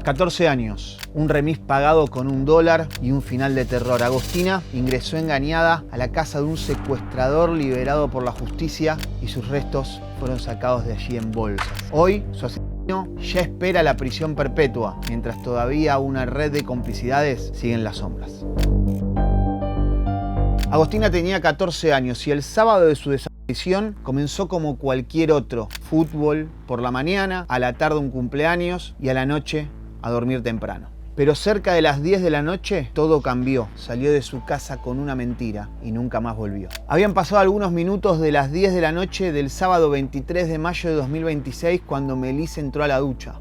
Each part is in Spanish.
14 años, un remis pagado con $1 y un final de terror. Agostina ingresó engañada a la casa de un secuestrador liberado por la justicia y sus restos fueron sacados de allí en bolsas. Hoy, su asesino ya espera la prisión perpetua, mientras todavía una red de complicidades sigue en las sombras. Agostina tenía 14 años y el sábado de su desaparición comenzó como cualquier otro. Fútbol por la mañana, a la tarde un cumpleaños y a la noche a dormir temprano. Pero cerca de las 10 de la noche todo cambió. Salió de su casa con una mentira y nunca más volvió. Habían pasado algunos minutos de las 10 de la noche del sábado 23 de mayo de 2026 cuando Melissa entró a la ducha.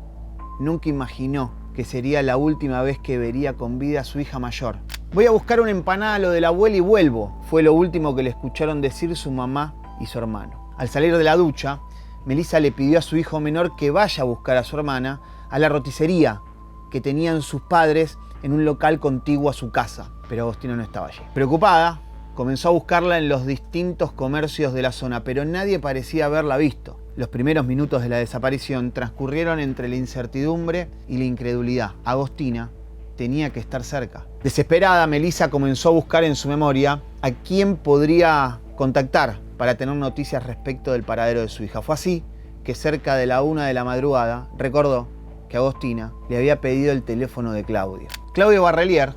Nunca imaginó que sería la última vez que vería con vida a su hija mayor. Voy a buscar una empanada a lo de la abuela y vuelvo, fue lo último que le escucharon decir su mamá y su hermano. Al salir de la ducha, Melissa le pidió a su hijo menor que vaya a buscar a su hermana a la roticería que tenían sus padres en un local contiguo a su casa, pero Agostina no estaba allí. Preocupada, comenzó a buscarla en los distintos comercios de la zona, pero nadie parecía haberla visto. Los primeros minutos de la desaparición transcurrieron entre la incertidumbre y la incredulidad. Agostina tenía que estar cerca. Desesperada, Melissa comenzó a buscar en su memoria a quién podría contactar para tener noticias respecto del paradero de su hija. Fue así que cerca de la 1 de la madrugada recordó que Agostina le había pedido el teléfono de Claudio. Claudio Barrelier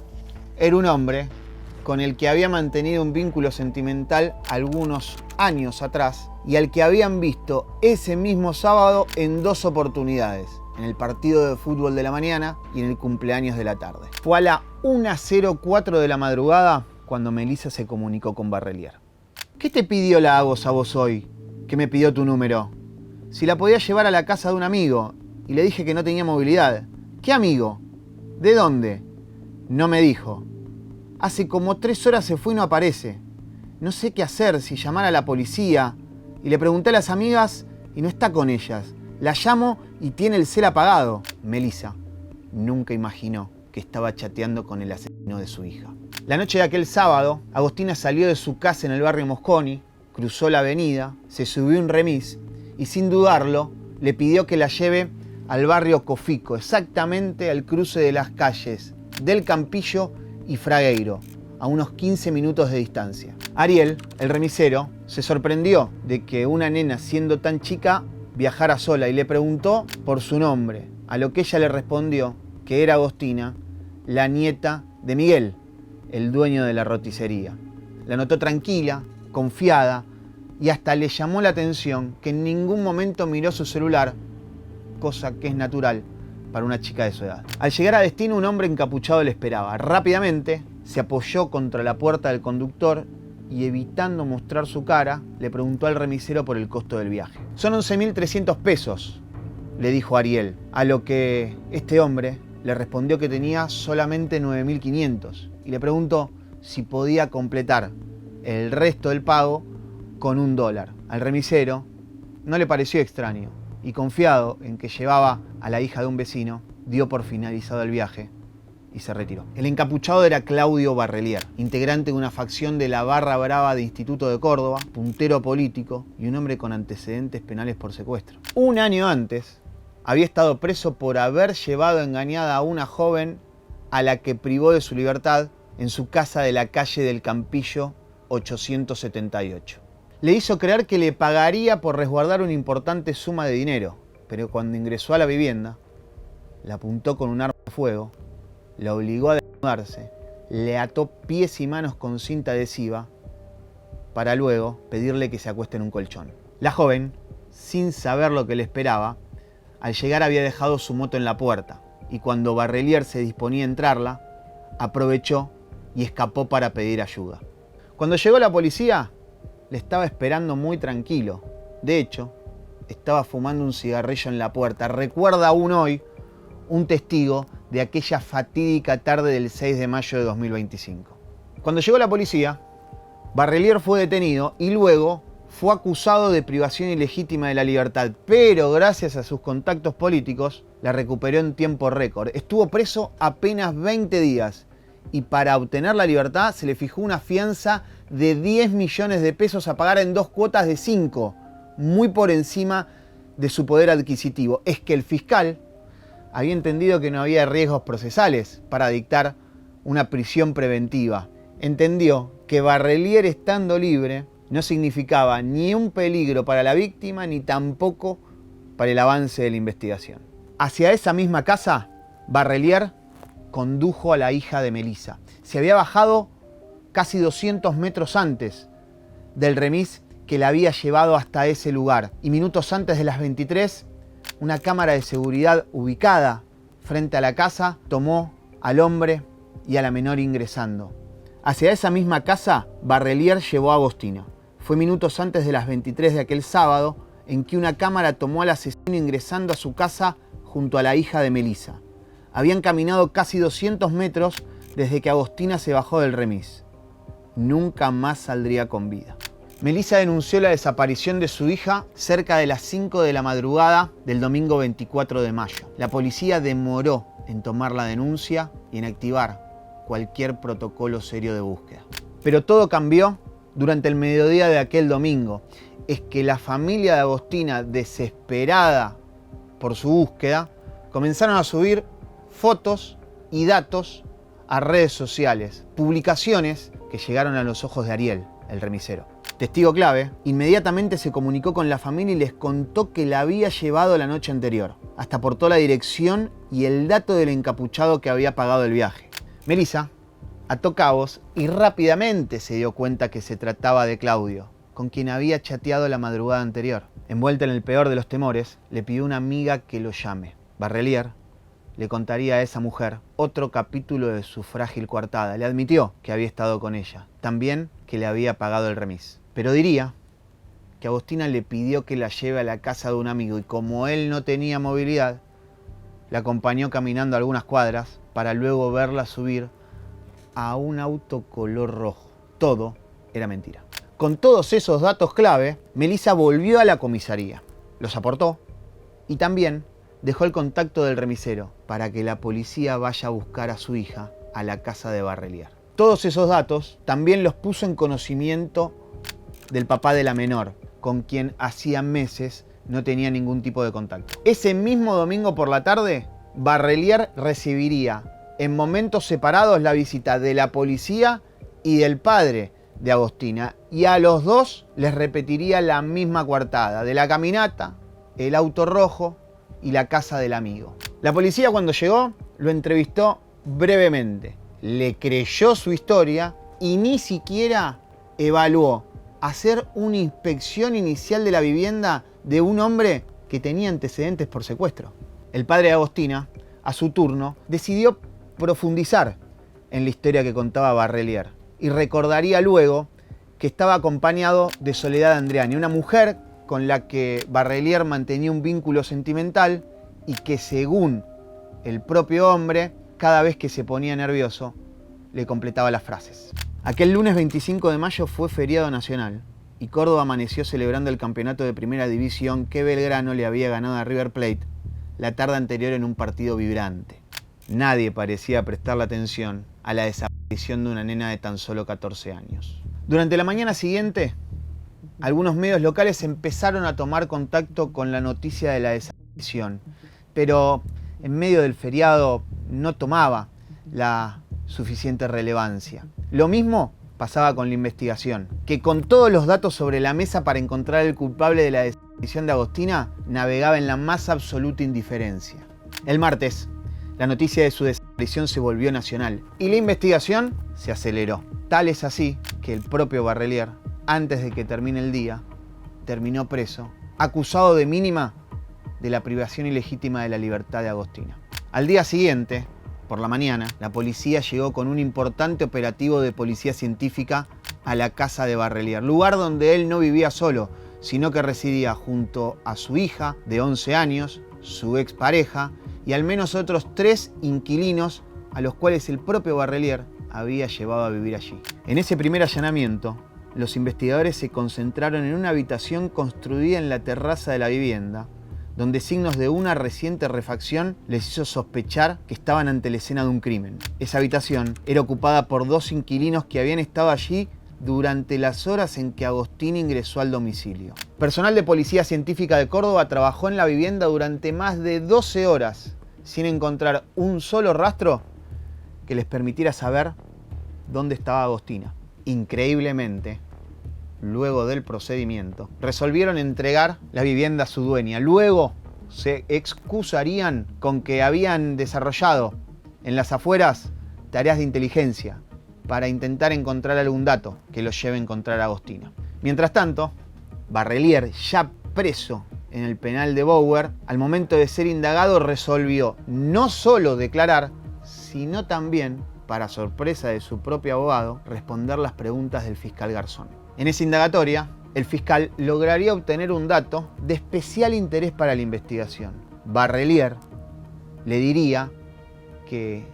era un hombre con el que había mantenido un vínculo sentimental algunos años atrás y al que habían visto ese mismo sábado en 2 oportunidades, en el partido de fútbol de la mañana y en el cumpleaños de la tarde. Fue a la 1:04 de la madrugada cuando Melissa se comunicó con Barrelier. ¿Qué te pidió la Agos a vos hoy, que me pidió tu número? Si la podía llevar a la casa de un amigo y le dije que no tenía movilidad. ¿Qué amigo? ¿De dónde? No me dijo. Hace como 3 horas se fue y no aparece. No sé qué hacer, si llamar a la policía. Y le pregunté a las amigas y no está con ellas. La llamo y tiene el cel apagado. Melissa nunca imaginó que estaba chateando con el asesino de su hija. La noche de aquel sábado, Agostina salió de su casa en el barrio Mosconi, cruzó la avenida, se subió un remis y sin dudarlo le pidió que la lleve al barrio Cofico, exactamente al cruce de las calles del Campillo y Fragueiro, a unos 15 minutos de distancia. Ariel, el remisero, se sorprendió de que una nena siendo tan chica viajara sola y le preguntó por su nombre, a lo que ella le respondió que era Agostina, la nieta de Miguel, el dueño de la roticería. La notó tranquila, confiada y hasta le llamó la atención que en ningún momento miró su celular, cosa que es natural para una chica de su edad. Al llegar a destino, un hombre encapuchado le esperaba. Rápidamente se apoyó contra la puerta del conductor y, evitando mostrar su cara, le preguntó al remisero por el costo del viaje. Son 11.300 pesos, le dijo Ariel, a lo que este hombre le respondió que tenía solamente 9.500 y le preguntó si podía completar el resto del pago con $1. Al remisero no le pareció extraño y, confiado en que llevaba a la hija de un vecino, dio por finalizado el viaje y se retiró. El encapuchado era Claudio Barrelier, integrante de una facción de la Barra Brava de Instituto de Córdoba, puntero político y un hombre con antecedentes penales por secuestro. Un año antes había estado preso por haber llevado engañada a una joven a la que privó de su libertad en su casa de la calle del Campillo 878. Le hizo creer que le pagaría por resguardar una importante suma de dinero, pero cuando ingresó a la vivienda, la apuntó con un arma de fuego, la obligó a desnudarse, le ató pies y manos con cinta adhesiva para luego pedirle que se acueste en un colchón. La joven, sin saber lo que le esperaba, al llegar había dejado su moto en la puerta y cuando Barrelier se disponía a entrarla, aprovechó y escapó para pedir ayuda. Cuando llegó la policía, le estaba esperando muy tranquilo. De hecho, estaba fumando un cigarrillo en la puerta. Recuerda aún hoy un testigo de aquella fatídica tarde del 6 de mayo de 2025. Cuando llegó la policía, Barrelier fue detenido y luego fue acusado de privación ilegítima de la libertad, pero gracias a sus contactos políticos la recuperó en tiempo récord. Estuvo preso apenas 20 días y para obtener la libertad se le fijó una fianza de 10 millones de pesos a pagar en 2 cuotas de 5, muy por encima de su poder adquisitivo. Es que el fiscal había entendido que no había riesgos procesales para dictar una prisión preventiva. Entendió que Barrelier estando libre no significaba ni un peligro para la víctima ni tampoco para el avance de la investigación. Hacia esa misma casa, Barrelier condujo a la hija de Melissa. Se había bajado casi 200 metros antes del remis que la había llevado hasta ese lugar. Y minutos antes de las 23, una cámara de seguridad ubicada frente a la casa tomó al hombre y a la menor ingresando. Hacia esa misma casa, Barrelier llevó a Agostina. Fue minutos antes de las 23 de aquel sábado en que una cámara tomó al asesino ingresando a su casa junto a la hija de Melissa. Habían caminado casi 200 metros desde que Agostina se bajó del remis. Nunca más saldría con vida. Melissa denunció la desaparición de su hija cerca de las 5 de la madrugada del domingo 24 de mayo. La policía demoró en tomar la denuncia y en activar cualquier protocolo serio de búsqueda. Pero todo cambió durante el mediodía de aquel domingo. Es que la familia de Agostina, desesperada por su búsqueda, comenzaron a subir fotos y datos a redes sociales, publicaciones que llegaron a los ojos de Ariel, el remisero. Testigo clave, inmediatamente se comunicó con la familia y les contó que la había llevado la noche anterior. Hasta aportó la dirección y el dato del encapuchado que había pagado el viaje. Melissa ató cabos y rápidamente se dio cuenta que se trataba de Claudio, con quien había chateado la madrugada anterior. Envuelta en el peor de los temores, le pidió a una amiga que lo llame. Barrelier le contaría a esa mujer otro capítulo de su frágil coartada. Le admitió que había estado con ella, también que le había pagado el remis. Pero diría que Agostina le pidió que la lleve a la casa de un amigo y como él no tenía movilidad, la acompañó caminando algunas cuadras para luego verla subir a un auto color rojo. Todo era mentira. Con todos esos datos clave, Melissa volvió a la comisaría, los aportó y también dejó el contacto del remisero para que la policía vaya a buscar a su hija a la casa de Barrelier. Todos esos datos también los puso en conocimiento del papá de la menor, con quien hacía meses no tenía ningún tipo de contacto. Ese mismo domingo por la tarde, Barrelier recibiría en momentos separados la visita de la policía y del padre de Agostina, y a los dos les repetiría la misma coartada de la caminata, el auto rojo y la casa del amigo. La policía, cuando llegó, lo entrevistó brevemente, le creyó su historia y ni siquiera evaluó hacer una inspección inicial de la vivienda de un hombre que tenía antecedentes por secuestro. El padre de Agostina, a su turno, decidió profundizar en la historia que contaba Barrelier y recordaría luego que estaba acompañado de Soledad Andreani, una mujer con la que Barrelier mantenía un vínculo sentimental y que, según el propio hombre, cada vez que se ponía nervioso, le completaba las frases. Aquel lunes 25 de mayo fue feriado nacional y Córdoba amaneció celebrando el campeonato de primera división que Belgrano le había ganado a River Plate la tarde anterior en un partido vibrante. Nadie parecía prestarle atención a la desaparición de una nena de tan solo 14 años. Durante la mañana siguiente, algunos medios locales empezaron a tomar contacto con la noticia de la desaparición, pero en medio del feriado no tomaba la suficiente relevancia. Lo mismo pasaba con la investigación, que con todos los datos sobre la mesa para encontrar el culpable de la desaparición de Agostina, navegaba en la más absoluta indiferencia. El martes, la noticia de su desaparición se volvió nacional y la investigación se aceleró. Tal es así que el propio Barrelier, antes de que termine el día, terminó preso, acusado de mínima de la privación ilegítima de la libertad de Agostina. Al día siguiente, por la mañana, la policía llegó con un importante operativo de policía científica a la casa de Barrelier, lugar donde él no vivía solo, sino que residía junto a su hija de 11 años, su expareja y al menos otros 3 inquilinos a los cuales el propio Barrelier había llevado a vivir allí. En ese primer allanamiento, los investigadores se concentraron en una habitación construida en la terraza de la vivienda, donde signos de una reciente refacción les hizo sospechar que estaban ante la escena de un crimen. Esa habitación era ocupada por 2 inquilinos que habían estado allí durante las horas en que Agostina ingresó al domicilio. Personal de Policía Científica de Córdoba trabajó en la vivienda durante más de 12 horas sin encontrar un solo rastro que les permitiera saber dónde estaba Agostina. Increíblemente, luego del procedimiento, resolvieron entregar la vivienda a su dueña. Luego se excusarían con que habían desarrollado en las afueras tareas de inteligencia para intentar encontrar algún dato que los lleve a encontrar a Agostina. Mientras tanto, Barrelier, ya preso en el penal de Bower, al momento de ser indagado resolvió no solo declarar, sino también, para sorpresa de su propio abogado, responder las preguntas del fiscal Garzón. En esa indagatoria, el fiscal lograría obtener un dato de especial interés para la investigación. Barrelier le diría que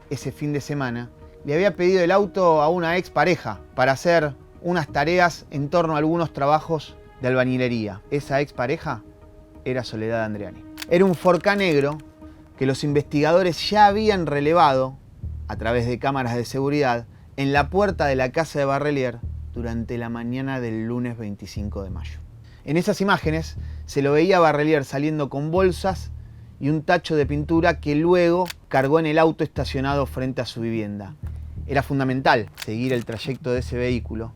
ese fin de semana le había pedido el auto a una expareja para hacer unas tareas en torno a algunos trabajos de albañilería. Esa expareja era Soledad Andreani. Era un Ford Ka negro que los investigadores ya habían relevado a través de cámaras de seguridad en la puerta de la casa de Barrelier durante la mañana del lunes 25 de mayo. En esas imágenes se lo veía a Barrelier saliendo con bolsas y un tacho de pintura que luego cargó en el auto estacionado frente a su vivienda. Era fundamental seguir el trayecto de ese vehículo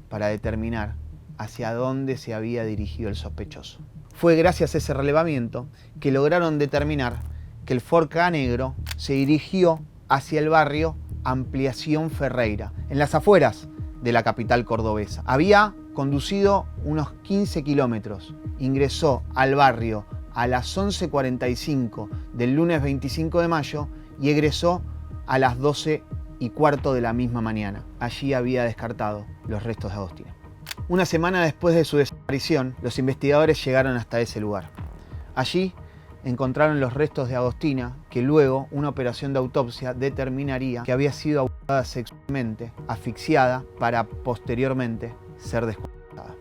para determinar hacia dónde se había dirigido el sospechoso. Fue gracias a ese relevamiento que lograron determinar que el Ford Ka negro se dirigió hacia el barrio Ampliación Ferreira, en las afueras de la capital cordobesa. Había conducido unos 15 kilómetros, ingresó al barrio a las 11:45 del lunes 25 de mayo y egresó a las 12:15 de la misma mañana. Allí había descartado los restos de Agostina. Una semana después de su desaparición, los investigadores llegaron hasta ese lugar. Allí encontraron los restos de Agostina, que luego una operación de autopsia determinaría que había sido abusada sexualmente, asfixiada, para posteriormente ser descuartizada.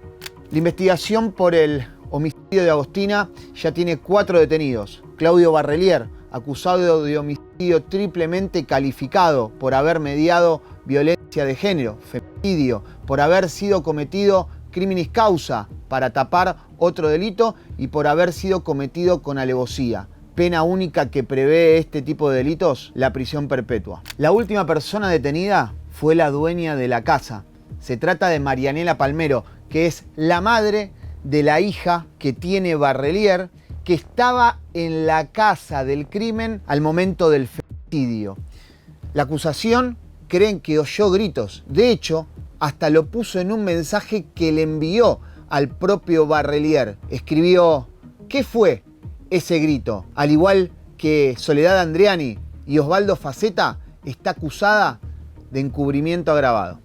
La investigación por el homicidio de Agostina ya tiene 4 detenidos. Claudio Barrelier, acusado de homicidio triplemente calificado por haber mediado violencia de género, femicidio, por haber sido cometido criminis causa para tapar otro delito y por haber sido cometido con alevosía. Pena única que prevé este tipo de delitos, la prisión perpetua. La última persona detenida fue la dueña de la casa. Se trata de Marianela Palmero, que es la madre de la hija que tiene Barrelier, que estaba en la casa del crimen al momento del femicidio. La acusación creen que oyó gritos. De hecho, hasta lo puso en un mensaje que le envió al propio Barrelier. Escribió: ¿qué fue ese grito? Al igual que Soledad Andreani y Osvaldo Faceta, está acusada de encubrimiento agravado.